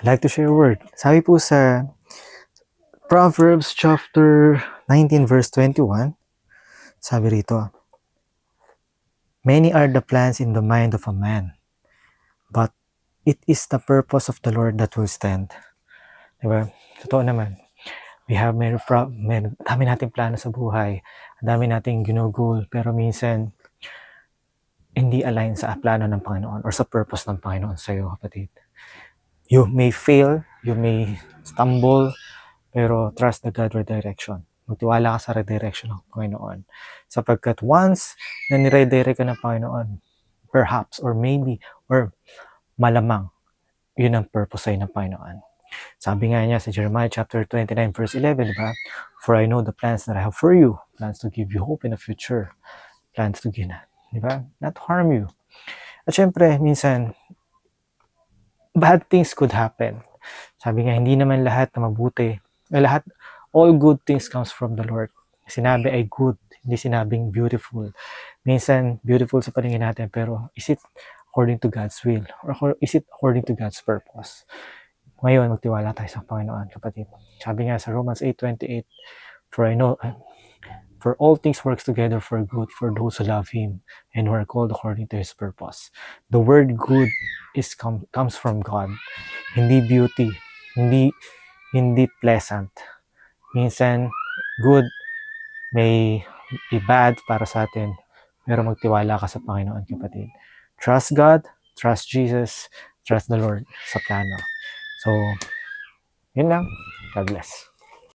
I'd like to share a word. Sabi po sa Proverbs chapter 19 verse 21, sabi rito, "Many are the plans in the mind of a man, but it is the purpose of the Lord that will stand." Diba? Totoo naman. Dami nating plano sa buhay, dami nating ginugol, pero minsan hindi align sa plano ng Panginoon or sa purpose ng Panginoon sa iyo, kapatid. You may fail, you may stumble, pero trust the Godward direction. Magtiwala ka sa redirection ng Panginoon. Sapagkat once na niredirect ka ng Panginoon, perhaps, or maybe, or malamang, yun ang purpose sa'yo ng Panginoon. Sabi nga niya sa Jeremiah chapter 29 verse 11, diba? "For I know the plans that I have for you, plans to give you hope in the future, plans to give, diba? Not harm you." At syempre, minsan, bad things could happen. Sabi nga, hindi naman lahat na mabuti, all good things comes from the Lord. Sinabi ay good, hindi sinabing beautiful. Minsan, beautiful sa paningin natin, pero is it according to God's will? Or is it according to God's purpose? Ngayon, magtiwala tayo sa Panginoon, kapatid. Sabi nga sa Romans 8:28, "For I know, for all things works together for good for those who love Him and who are called according to His purpose." The word good comes from God. Hindi beauty, hindi pleasant. Minsan, good may be bad para sa atin, pero magtiwala ka sa Panginoon, kapatid. Trust God, trust Jesus, trust the Lord sa plano. So, yun lang. God bless.